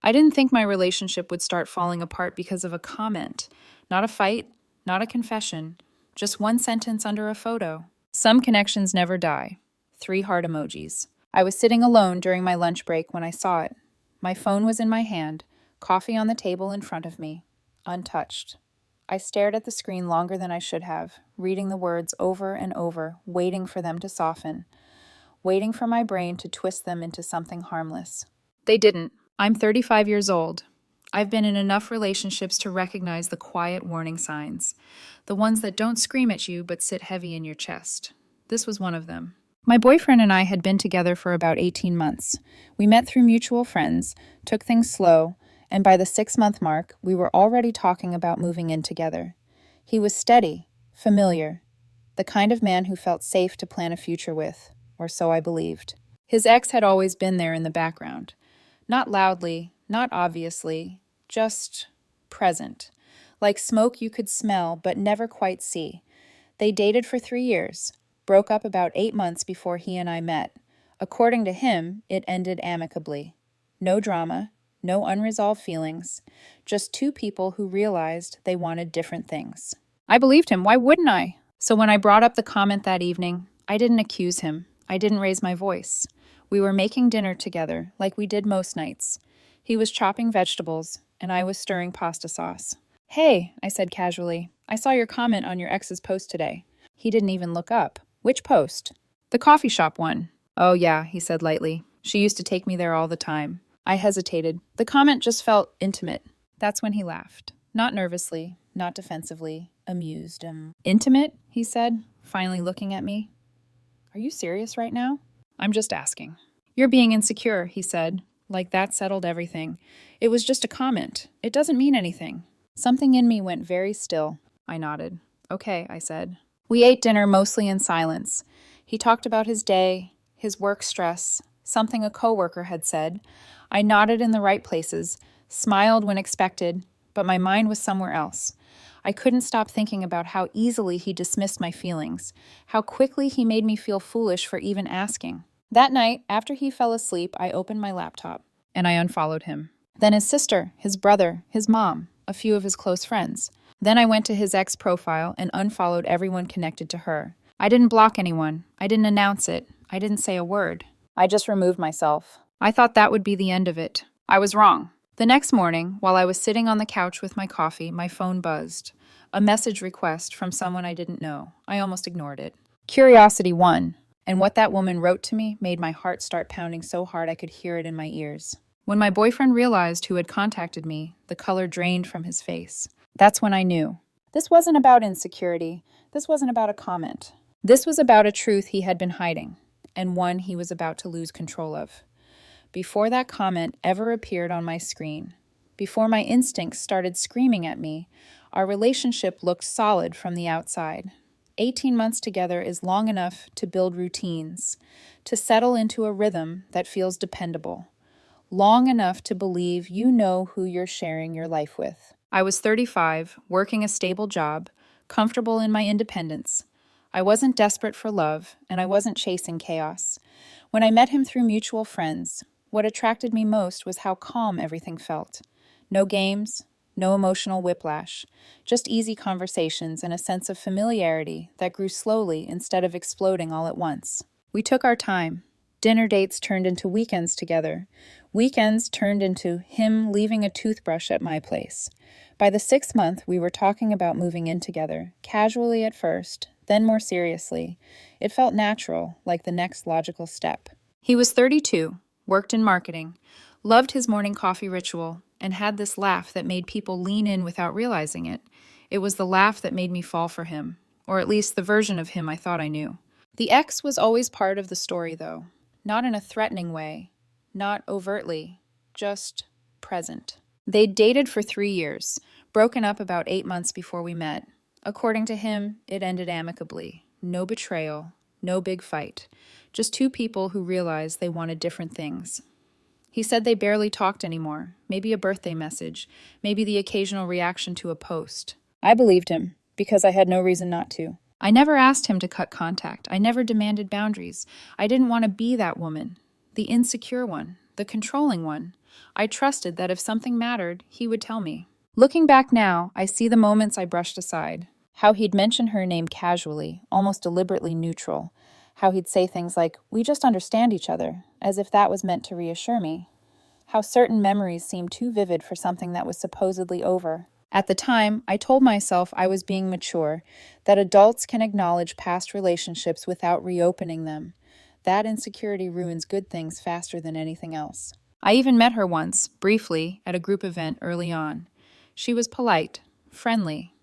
I didn't think my relationship would start falling apart because of a comment. Not a fight, not a confession, just one sentence under a photo. Some connections never die. 3 heart emojis. I was sitting alone during my lunch break when I saw it. My phone was in my hand, coffee on the table in front of me, untouched. I stared at the screen longer than I should have, reading the words over and over, waiting for them to soften, waiting for my brain to twist them into something harmless. They didn't. I'm 35 years old. I've been in enough relationships to recognize the quiet warning signs, the ones that don't scream at you but sit heavy in your chest. This was one of them. My boyfriend and I had been together for about 18 months. We met through mutual friends, took things slow, and by the 6-month mark, we were already talking about moving in together. He was steady, familiar, the kind of man who felt safe to plan a future with, or so I believed. His ex had always been there in the background. Not loudly, not obviously, just present. Like smoke you could smell but never quite see. They dated for 3 years, broke up about 8 months before he and I met. According to him, it ended amicably. No drama, no unresolved feelings, just 2 people who realized they wanted different things. I believed him, why wouldn't I? So when I brought up the comment that evening, I didn't accuse him. I didn't raise my voice. We were making dinner together, like we did most nights. He was chopping vegetables, and I was stirring pasta sauce. Hey, I said casually, I saw your comment on your ex's post today. He didn't even look up. Which post? The coffee shop one. Oh yeah, he said lightly. She used to take me there all the time. I hesitated. The comment just felt intimate. That's when he laughed. Not nervously, not defensively, amused. Intimate? He said, finally looking at me. Are you serious right now? I'm just asking. You're being insecure, he said. Like that settled everything. It was just a comment. It doesn't mean anything. Something in me went very still. I nodded. Okay, I said. We ate dinner mostly in silence. He talked about his day, his work stress, something a coworker had said. I nodded in the right places, smiled when expected, but my mind was somewhere else. I couldn't stop thinking about how easily he dismissed my feelings, how quickly he made me feel foolish for even asking. That night, after he fell asleep, I opened my laptop, and I unfollowed him. Then his sister, his brother, his mom, a few of his close friends. Then I went to his ex profile and unfollowed everyone connected to her. I didn't block anyone. I didn't announce it. I didn't say a word. I just removed myself. I thought that would be the end of it. I was wrong. The next morning, while I was sitting on the couch with my coffee, my phone buzzed. A message request from someone I didn't know. I almost ignored it. Curiosity won. And what that woman wrote to me made my heart start pounding so hard I could hear it in my ears. When my boyfriend realized who had contacted me, the color drained from his face. That's when I knew. This wasn't about insecurity. This wasn't about a comment. This was about a truth he had been hiding, and one he was about to lose control of. Before that comment ever appeared on my screen, before my instincts started screaming at me, our relationship looked solid from the outside. 18 months together is long enough to build routines, to settle into a rhythm that feels dependable, long enough to believe you know who you're sharing your life with. I was 35, working a stable job, comfortable in my independence. I wasn't desperate for love, and I wasn't chasing chaos. When I met him through mutual friends, what attracted me most was how calm everything felt. No games, no emotional whiplash, just easy conversations and a sense of familiarity that grew slowly instead of exploding all at once. We took our time. Dinner dates turned into weekends together. Weekends turned into him leaving a toothbrush at my place. By the 6th month, we were talking about moving in together, casually at first, then more seriously. It felt natural, like the next logical step. He was 32, worked in marketing, loved his morning coffee ritual, and had this laugh that made people lean in without realizing it. It was the laugh that made me fall for him, or at least the version of him I thought I knew. The ex was always part of the story, though. Not in a threatening way, not overtly, just present. They'd dated for 3 years, broken up about 8 months before we met. According to him, it ended amicably. No betrayal, no big fight. Just 2 people who realized they wanted different things. He said they barely talked anymore, maybe a birthday message, maybe the occasional reaction to a post. I believed him, because I had no reason not to. I never asked him to cut contact. I never demanded boundaries. I didn't want to be that woman, the insecure one, the controlling one. I trusted that if something mattered, he would tell me. Looking back now, I see the moments I brushed aside. How he'd mention her name casually, almost deliberately neutral. How he'd say things like, "We just understand each other," as if that was meant to reassure me. How certain memories seemed too vivid for something that was supposedly over. At the time, I told myself I was being mature, that adults can acknowledge past relationships without reopening them. That insecurity ruins good things faster than anything else. I even met her once, briefly, at a group event early on. She was polite, friendly,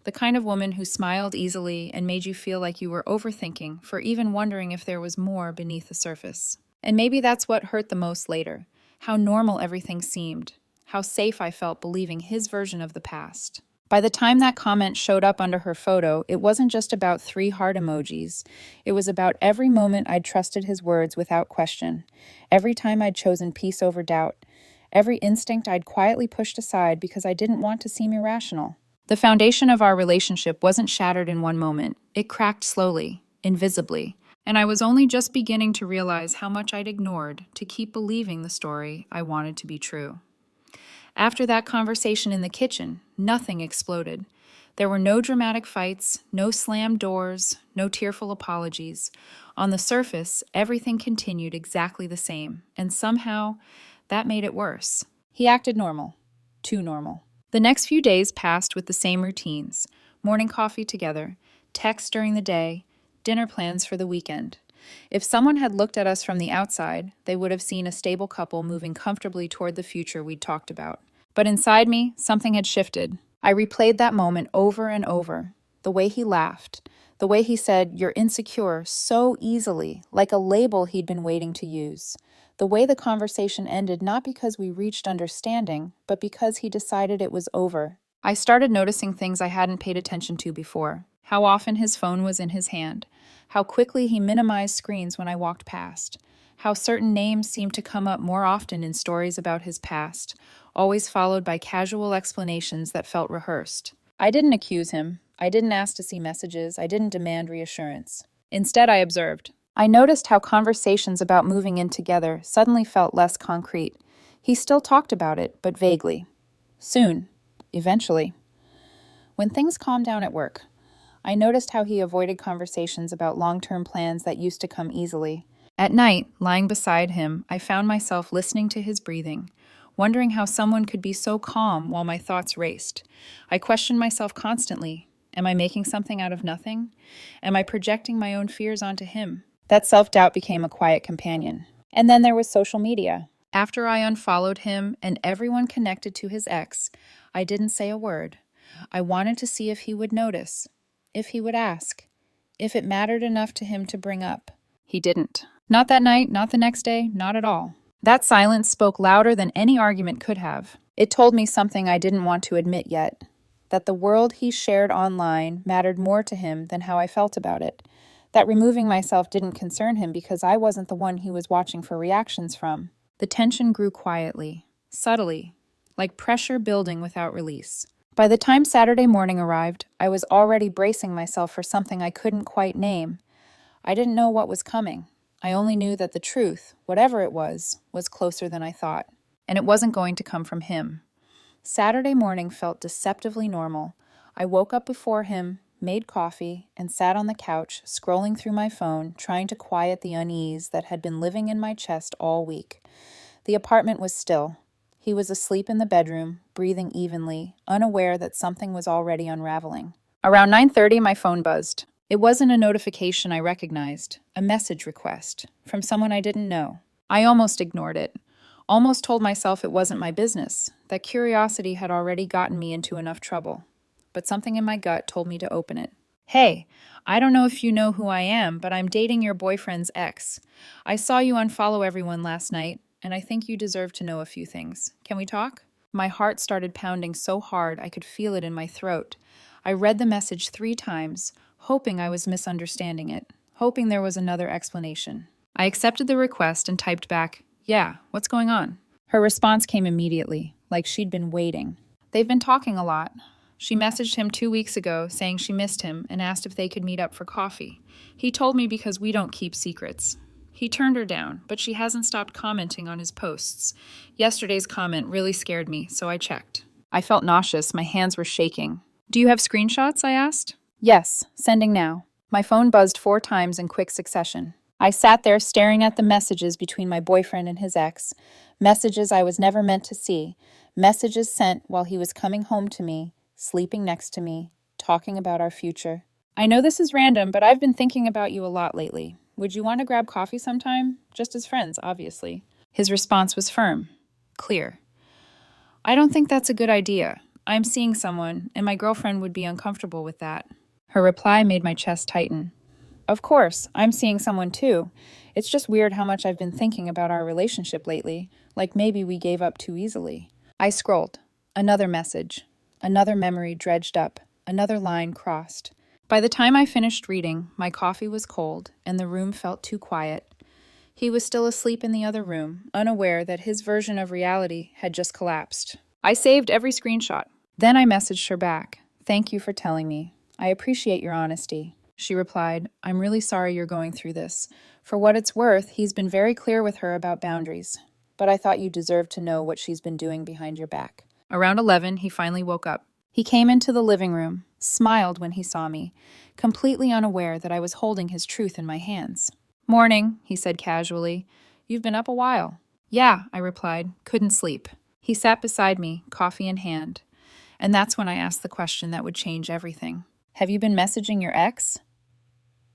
the kind of woman who smiled easily and made you feel like you were overthinking for even wondering if there was more beneath the surface. And maybe that's what hurt the most later, how normal everything seemed, how safe I felt believing his version of the past. By the time that comment showed up under her photo, it wasn't just about 3 heart emojis. It was about every moment I'd trusted his words without question, every time I'd chosen peace over doubt, every instinct I'd quietly pushed aside because I didn't want to seem irrational. The foundation of our relationship wasn't shattered in one moment. It cracked slowly, invisibly, and I was only just beginning to realize how much I'd ignored to keep believing the story I wanted to be true. After that conversation in the kitchen, nothing exploded. There were no dramatic fights, no slammed doors, no tearful apologies. On the surface, everything continued exactly the same, and somehow, that made it worse. He acted normal. Too normal. The next few days passed with the same routines: morning coffee together, texts during the day, dinner plans for the weekend. If someone had looked at us from the outside, they would have seen a stable couple moving comfortably toward the future we'd talked about. But inside me, something had shifted. I replayed that moment over and over. The way he laughed, the way he said, "You're insecure," so easily, like a label he'd been waiting to use. The way the conversation ended not because we reached understanding, but because he decided it was over. I started noticing things I hadn't paid attention to before. How often his phone was in his hand. How quickly he minimized screens when I walked past. How certain names seemed to come up more often in stories about his past, always followed by casual explanations that felt rehearsed. I didn't accuse him. I didn't ask to see messages. I didn't demand reassurance. Instead, I observed. I noticed how conversations about moving in together suddenly felt less concrete. He still talked about it, but vaguely. Soon. Eventually. When things calmed down at work, I noticed how he avoided conversations about long-term plans that used to come easily. At night, lying beside him, I found myself listening to his breathing, wondering how someone could be so calm while my thoughts raced. I questioned myself constantly. Am I making something out of nothing? Am I projecting my own fears onto him? That self-doubt became a quiet companion. And then there was social media. After I unfollowed him and everyone connected to his ex, I didn't say a word. I wanted to see if he would notice, if he would ask, if it mattered enough to him to bring up. He didn't. Not that night, not the next day, not at all. That silence spoke louder than any argument could have. It told me something I didn't want to admit yet, that the world he shared online mattered more to him than how I felt about it, that removing myself didn't concern him because I wasn't the one he was watching for reactions from. The tension grew quietly, subtly, like pressure building without release. By the time Saturday morning arrived, I was already bracing myself for something I couldn't quite name. I didn't know what was coming. I only knew that the truth, whatever it was closer than I thought. And it wasn't going to come from him. Saturday morning felt deceptively normal. I woke up before him, made coffee, and sat on the couch, scrolling through my phone, trying to quiet the unease that had been living in my chest all week. The apartment was still. He was asleep in the bedroom, breathing evenly, unaware that something was already unraveling. Around 9:30, my phone buzzed. It wasn't a notification I recognized, a message request, from someone I didn't know. I almost ignored it. Almost told myself it wasn't my business, that curiosity had already gotten me into enough trouble. But something in my gut told me to open it. "Hey, I don't know if you know who I am, but I'm dating your boyfriend's ex. I saw you unfollow everyone last night, and I think you deserve to know a few things. Can we talk?" My heart started pounding so hard I could feel it in my throat. I read the message 3 times, hoping I was misunderstanding it, hoping there was another explanation. I accepted the request and typed back, "Yeah, what's going on?" Her response came immediately, like she'd been waiting. "They've been talking a lot. She messaged him 2 weeks ago saying she missed him and asked if they could meet up for coffee. He told me because we don't keep secrets." He turned her down, but she hasn't stopped commenting on his posts. Yesterday's comment really scared me, so I checked. I felt nauseous, my hands were shaking. Do you have screenshots? I asked. Yes, sending now. My phone buzzed 4 times in quick succession. I sat there staring at the messages between my boyfriend and his ex, messages I was never meant to see, messages sent while he was coming home to me, sleeping next to me, talking about our future. I know this is random, but I've been thinking about you a lot lately. Would you want to grab coffee sometime? Just as friends, obviously. His response was firm, clear. I don't think that's a good idea. I'm seeing someone, and my girlfriend would be uncomfortable with that. Her reply made my chest tighten. Of course, I'm seeing someone too. It's just weird how much I've been thinking about our relationship lately, like maybe we gave up too easily. I scrolled. Another message. Another memory dredged up. Another line crossed. By the time I finished reading, my coffee was cold, and the room felt too quiet. He was still asleep in the other room, unaware that his version of reality had just collapsed. I saved every screenshot. Then I messaged her back. Thank you for telling me. I appreciate your honesty. She replied, I'm really sorry you're going through this. For what it's worth, he's been very clear with her about boundaries. But I thought you deserved to know what she's been doing behind your back. Around 11, he finally woke up. He came into the living room, smiled when he saw me, completely unaware that I was holding his truth in my hands. Morning, he said casually. You've been up a while. Yeah, I replied. Couldn't sleep. He sat beside me, coffee in hand. And that's when I asked the question that would change everything. Have you been messaging your ex?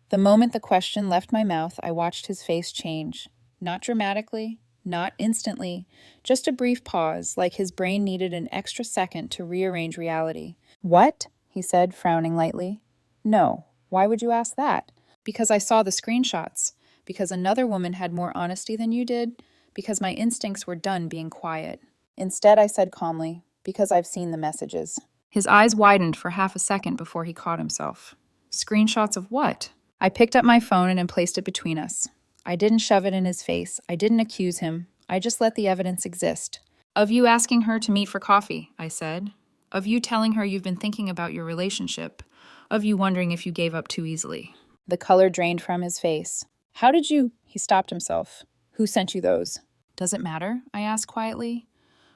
The moment the question left my mouth, I watched his face change. Not dramatically, not instantly, just a brief pause, like his brain needed an extra second to rearrange reality. What? He said, frowning lightly. No. Why would you ask that? Because I saw the screenshots. Because another woman had more honesty than you did. Because my instincts were done being quiet. Instead, I said calmly, because I've seen the messages. His eyes widened for half a second before he caught himself. Screenshots of what? I picked up my phone and placed it between us. I didn't shove it in his face. I didn't accuse him. I just let the evidence exist. Of you asking her to meet for coffee, I said. Of you telling her you've been thinking about your relationship. Of you wondering if you gave up too easily. The color drained from his face. How did you? He stopped himself. Who sent you those? Does it matter? I asked quietly.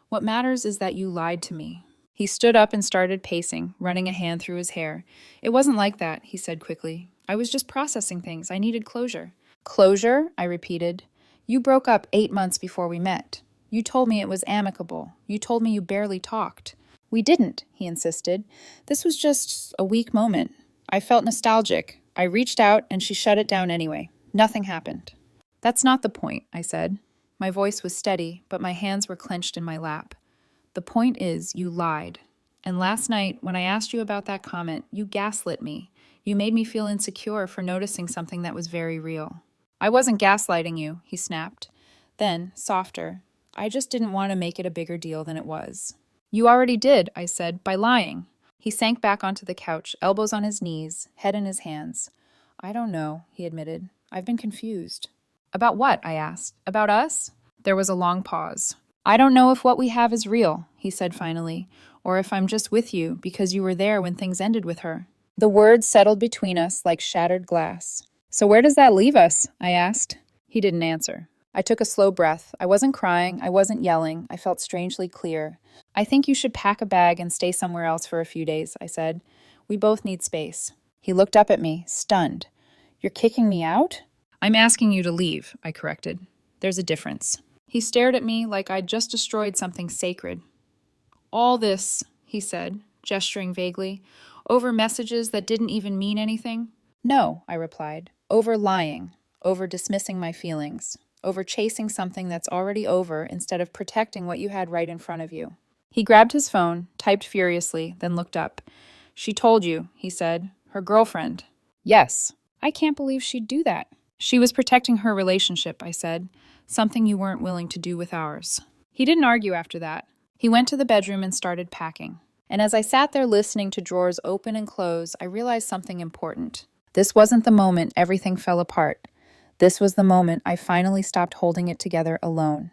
What matters is that you lied to me. He stood up and started pacing, running a hand through his hair. It wasn't like that, he said quickly. I was just processing things. I needed closure. Closure? I repeated. You broke up 8 months before we met. You told me it was amicable. You told me you barely talked. We didn't, he insisted. This was just a weak moment. I felt nostalgic. I reached out and she shut it down anyway. Nothing happened. That's not the point, I said. My voice was steady, but my hands were clenched in my lap. The point is, you lied. And last night, when I asked you about that comment, you gaslit me. You made me feel insecure for noticing something that was very real. I wasn't gaslighting you, he snapped. Then, softer, I just didn't want to make it a bigger deal than it was. You already did, I said, by lying. He sank back onto the couch, elbows on his knees, head in his hands. I don't know, he admitted. I've been confused. About what? I asked. About us? There was a long pause. I don't know if what we have is real, he said finally, or if I'm just with you because you were there when things ended with her. The words settled between us like shattered glass. So where does that leave us? I asked. He didn't answer. I took a slow breath. I wasn't crying. I wasn't yelling. I felt strangely clear. I think you should pack a bag and stay somewhere else for a few days, I said. We both need space. He looked up at me, stunned. You're kicking me out? I'm asking you to leave, I corrected. There's a difference. He stared at me like I'd just destroyed something sacred. All this, he said, gesturing vaguely, over messages that didn't even mean anything? No, I replied. Over lying, over dismissing my feelings, over chasing something that's already over instead of protecting what you had right in front of you. He grabbed his phone, typed furiously, then looked up. She told you, he said. Her girlfriend. Yes. I can't believe she'd do that. She was protecting her relationship, I said. Something you weren't willing to do with ours. He didn't argue after that. He went to the bedroom and started packing. And as I sat there listening to drawers open and close, I realized something important. This wasn't the moment everything fell apart. This was the moment I finally stopped holding it together alone.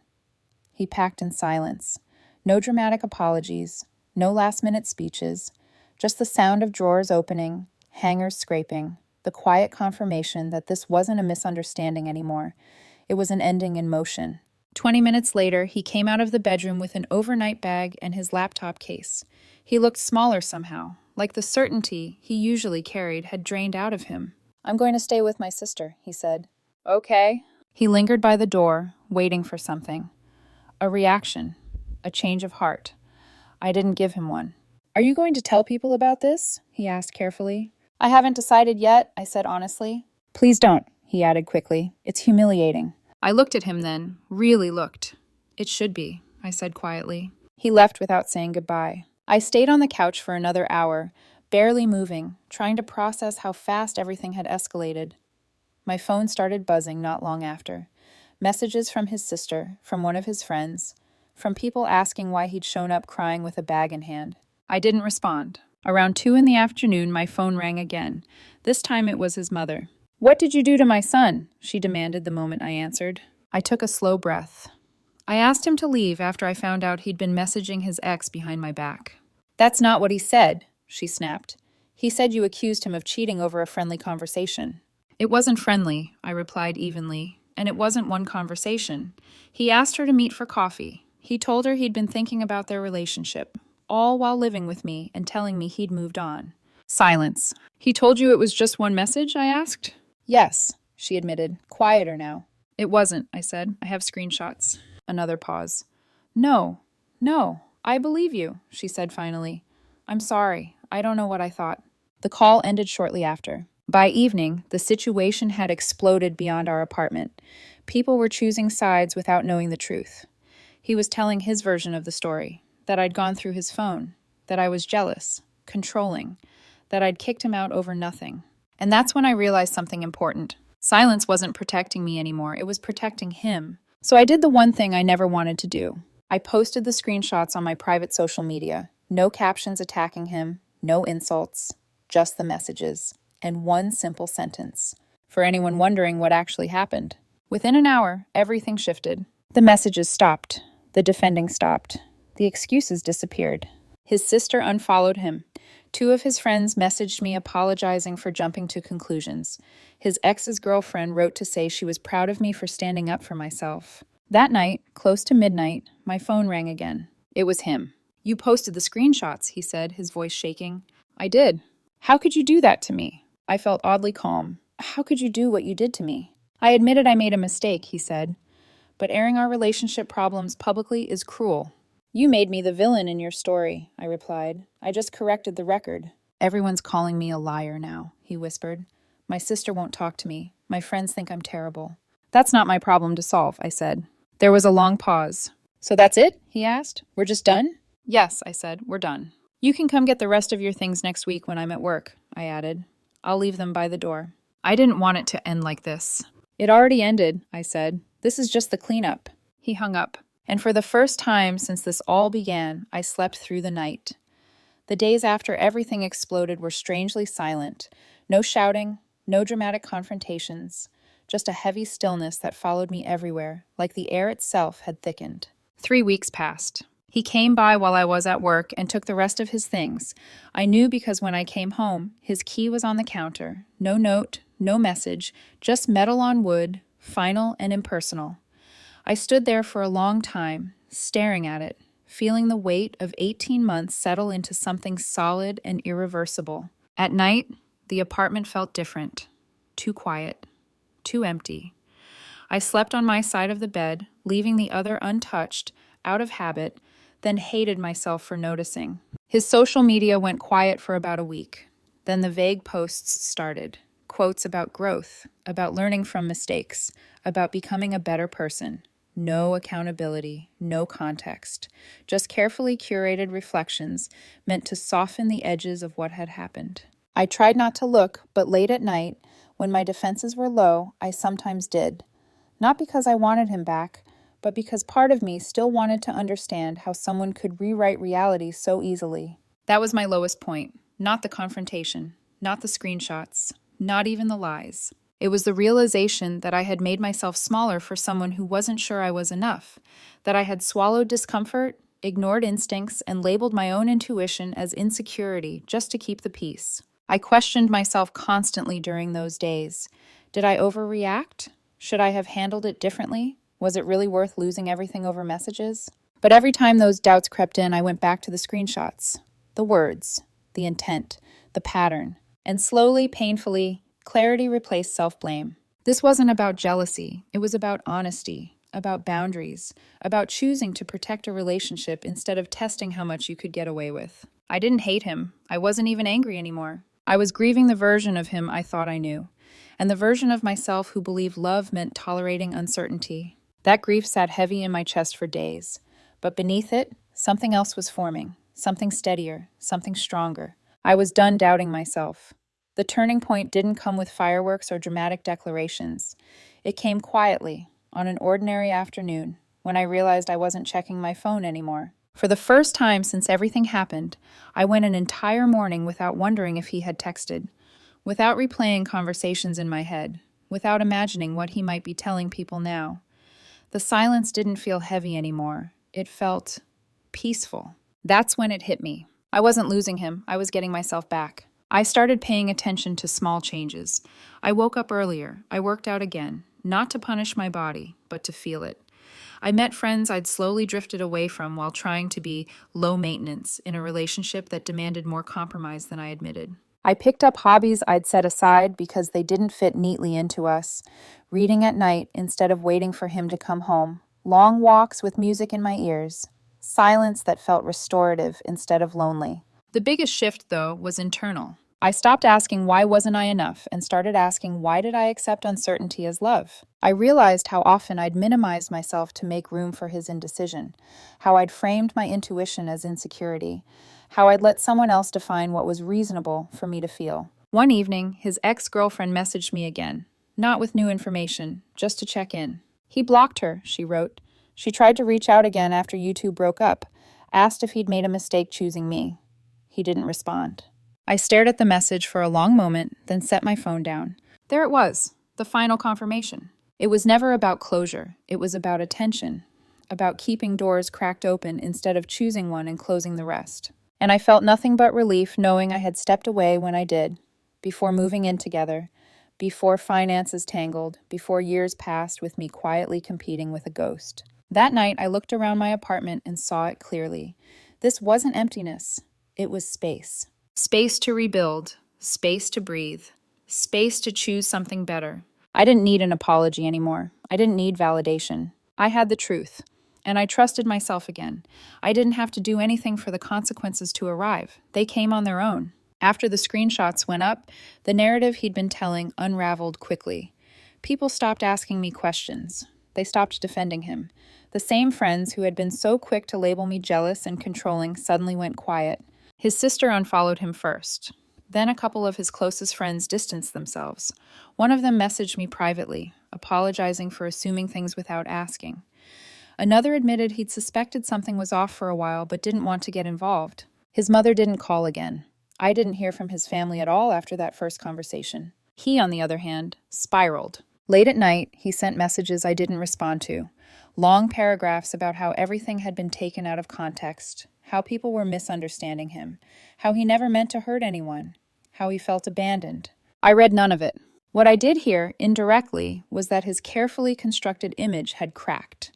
He packed in silence. No dramatic apologies, no last-minute speeches, just the sound of drawers opening, hangers scraping, the quiet confirmation that this wasn't a misunderstanding anymore. It was an ending in motion. 20 minutes later, he came out of the bedroom with an overnight bag and his laptop case. He looked smaller somehow, like the certainty he usually carried had drained out of him. "I'm going to stay with my sister," he said. "Okay." He lingered by the door, waiting for something. A reaction. A change of heart. I didn't give him one. "Are you going to tell people about this?" he asked carefully. "I haven't decided yet," I said honestly. "Please don't," he added quickly. "It's humiliating." I looked at him then, really looked. "It should be," I said quietly. He left without saying goodbye. I stayed on the couch for another hour, barely moving, trying to process how fast everything had escalated. My phone started buzzing not long after. Messages from his sister, from one of his friends, from people asking why he'd shown up crying with a bag in hand. I didn't respond. Around 2 in the afternoon, my phone rang again. This time it was his mother. "What did you do to my son?" she demanded the moment I answered. I took a slow breath. I asked him to leave after I found out he'd been messaging his ex behind my back. "That's not what he said," she snapped. "He said you accused him of cheating over a friendly conversation." "It wasn't friendly," I replied evenly, "and it wasn't one conversation. He asked her to meet for coffee. He told her he'd been thinking about their relationship, all while living with me and telling me he'd moved on." Silence. "He told you it was just one message?" I asked. "Yes," she admitted, quieter now. "It wasn't," I said. "I have screenshots." Another pause. No, I believe you," she said finally. "I'm sorry. I don't know what I thought." The call ended shortly after. By evening, the situation had exploded beyond our apartment. People were choosing sides without knowing the truth. He was telling his version of the story, that I'd gone through his phone, that I was jealous, controlling, that I'd kicked him out over nothing. And that's when I realized something important. Silence wasn't protecting me anymore, it was protecting him. So I did the one thing I never wanted to do. I posted the screenshots on my private social media. No captions attacking him, no insults, just the messages. And one simple sentence. For anyone wondering what actually happened. Within an hour, everything shifted. The messages stopped. The defending stopped. The excuses disappeared. His sister unfollowed him. 2 of his friends messaged me apologizing for jumping to conclusions. His ex's girlfriend wrote to say she was proud of me for standing up for myself. That night, close to midnight, my phone rang again. It was him. "You posted the screenshots," he said, his voice shaking. "I did." "How could you do that to me?" I felt oddly calm. "How could you do what you did to me?" "I admitted I made a mistake," he said. "But airing our relationship problems publicly is cruel." "You made me the villain in your story," I replied. "I just corrected the record." "Everyone's calling me a liar now," he whispered. "My sister won't talk to me. My friends think I'm terrible." "That's not my problem to solve," I said. There was a long pause. "So that's it?" he asked. "We're just done?" "Yes," I said. "We're done." "You can come get the rest of your things next week when I'm at work," I added. "I'll leave them by the door." I didn't want it to end like this. "It already ended," I said. "This is just the cleanup." He hung up. And for the first time since this all began, I slept through the night. The days after everything exploded were strangely silent. No shouting, no dramatic confrontations, just a heavy stillness that followed me everywhere, like the air itself had thickened. 3 weeks passed. He came by while I was at work and took the rest of his things. I knew because when I came home, his key was on the counter. No note, no message, just metal on wood, final and impersonal. I stood there for a long time, staring at it, feeling the weight of 18 months settle into something solid and irreversible. At night, the apartment felt different. Too quiet. Too empty. I slept on my side of the bed, leaving the other untouched, out of habit, then hated myself for noticing. His social media went quiet for about a week. Then the vague posts started. Quotes about growth, about learning from mistakes, about becoming a better person. No accountability, no context, just carefully curated reflections meant to soften the edges of what had happened. I tried not to look, but late at night, when my defenses were low, I sometimes did. Not because I wanted him back, but because part of me still wanted to understand how someone could rewrite reality so easily. That was my lowest point, not the confrontation, not the screenshots, not even the lies. It was the realization that I had made myself smaller for someone who wasn't sure I was enough, that I had swallowed discomfort, ignored instincts, and labeled my own intuition as insecurity just to keep the peace. I questioned myself constantly during those days. Did I overreact? Should I have handled it differently? Was it really worth losing everything over messages? But every time those doubts crept in, I went back to the screenshots, the words, the intent, the pattern. And slowly, painfully, clarity replaced self-blame. This wasn't about jealousy. It was about honesty, about boundaries, about choosing to protect a relationship instead of testing how much you could get away with. I didn't hate him. I wasn't even angry anymore. I was grieving the version of him I thought I knew, and the version of myself who believed love meant tolerating uncertainty. That grief sat heavy in my chest for days, but beneath it, something else was forming, something steadier, something stronger. I was done doubting myself. The turning point didn't come with fireworks or dramatic declarations. It came quietly, on an ordinary afternoon, when I realized I wasn't checking my phone anymore. For the first time since everything happened, I went an entire morning without wondering if he had texted, without replaying conversations in my head, without imagining what he might be telling people now. The silence didn't feel heavy anymore. It felt peaceful. That's when it hit me. I wasn't losing him. I was getting myself back. I started paying attention to small changes. I woke up earlier. I worked out again, not to punish my body, but to feel it. I met friends I'd slowly drifted away from while trying to be low maintenance in a relationship that demanded more compromise than I admitted. I picked up hobbies I'd set aside because they didn't fit neatly into us. Reading at night instead of waiting for him to come home. Long walks with music in my ears. Silence that felt restorative instead of lonely. The biggest shift, though, was internal. I stopped asking why wasn't I enough and started asking why did I accept uncertainty as love? I realized how often I'd minimized myself to make room for his indecision, how I'd framed my intuition as insecurity, how I'd let someone else define what was reasonable for me to feel. One evening, his ex-girlfriend messaged me again, not with new information, just to check in. He blocked her, she wrote. She tried to reach out again after you two broke up, asked if he'd made a mistake choosing me. He didn't respond. I stared at the message for a long moment, then set my phone down. There it was, the final confirmation. It was never about closure. It was about attention, about keeping doors cracked open instead of choosing one and closing the rest. And I felt nothing but relief knowing I had stepped away when I did, before moving in together, before finances tangled, before years passed with me quietly competing with a ghost. That night, I looked around my apartment and saw it clearly. This wasn't emptiness. It was space. Space to rebuild, space to breathe, space to choose something better. I didn't need an apology anymore. I didn't need validation. I had the truth, and I trusted myself again. I didn't have to do anything for the consequences to arrive. They came on their own. After the screenshots went up, the narrative he'd been telling unraveled quickly. People stopped asking me questions. They stopped defending him. The same friends who had been so quick to label me jealous and controlling suddenly went quiet. His sister unfollowed him first. Then a couple of his closest friends distanced themselves. One of them messaged me privately, apologizing for assuming things without asking. Another admitted he'd suspected something was off for a while but didn't want to get involved. His mother didn't call again. I didn't hear from his family at all after that first conversation. He, on the other hand, spiraled. Late at night, he sent messages I didn't respond to. Long paragraphs about how everything had been taken out of context, how people were misunderstanding him, how he never meant to hurt anyone, how he felt abandoned. I read none of it. What I did hear, indirectly, was that his carefully constructed image had cracked.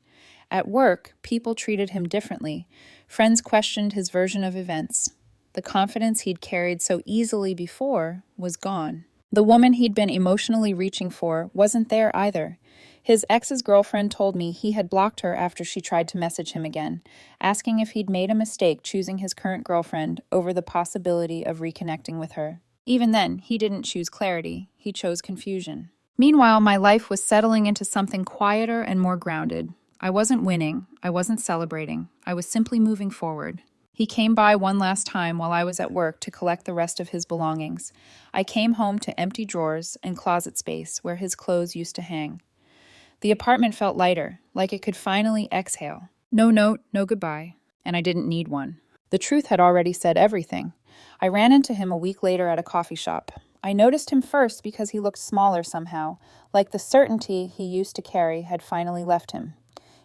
At work, people treated him differently. Friends questioned his version of events. The confidence he'd carried so easily before was gone. The woman he'd been emotionally reaching for wasn't there either. His ex's girlfriend told me he had blocked her after she tried to message him again, asking if he'd made a mistake choosing his current girlfriend over the possibility of reconnecting with her. Even then, he didn't choose clarity, he chose confusion. Meanwhile, my life was settling into something quieter and more grounded. I wasn't winning, I wasn't celebrating, I was simply moving forward. He came by one last time while I was at work to collect the rest of his belongings. I came home to empty drawers and closet space where his clothes used to hang. The apartment felt lighter, like it could finally exhale. No note, no goodbye, and I didn't need one. The truth had already said everything. I ran into him a week later at a coffee shop. I noticed him first because he looked smaller somehow, like the certainty he used to carry had finally left him.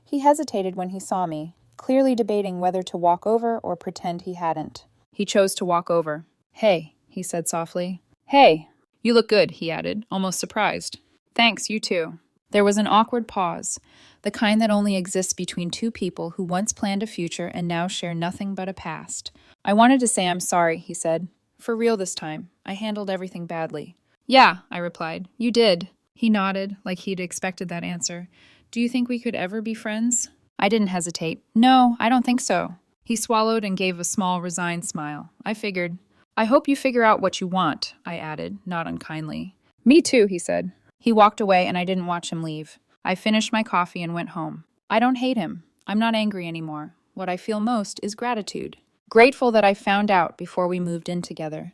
He hesitated when he saw me, clearly debating whether to walk over or pretend he hadn't. He chose to walk over. "Hey," he he said softly. Hey, you look good, he added, almost surprised. Thanks, you too. There was an awkward pause, the kind that only exists between two people who once planned a future and now share nothing but a past. I wanted to say I'm sorry, he said. For real this time. I handled everything badly. Yeah, I replied. You did. He nodded, like he'd expected that answer. Do you think we could ever be friends? I didn't hesitate. No, I don't think so. He swallowed and gave a small, resigned smile. I figured. I hope you figure out what you want, I added, not unkindly. Me too, he said. He walked away and I didn't watch him leave. I finished my coffee and went home. I don't hate him. I'm not angry anymore. What I feel most is gratitude. Grateful that I found out before we moved in together.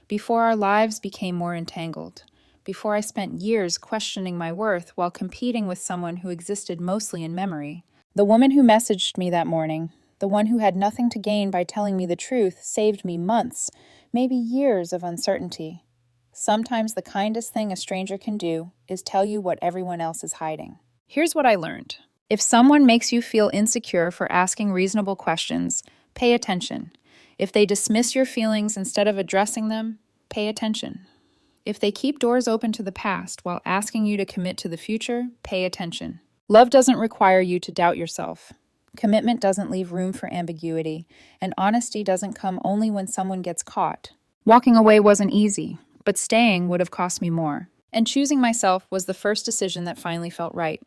Before our lives became more entangled. Before I spent years questioning my worth while competing with someone who existed mostly in memory. The woman who messaged me that morning, the one who had nothing to gain by telling me the truth, saved me months, maybe years of uncertainty. Sometimes the kindest thing a stranger can do is tell you what everyone else is hiding. Here's what I learned. If someone makes you feel insecure for asking reasonable questions, pay attention. If they dismiss your feelings instead of addressing them, pay attention. If they keep doors open to the past while asking you to commit to the future, pay attention. Love doesn't require you to doubt yourself. Commitment doesn't leave room for ambiguity, and honesty doesn't come only when someone gets caught. Walking away wasn't easy, but staying would have cost me more. And choosing myself was the first decision that finally felt right.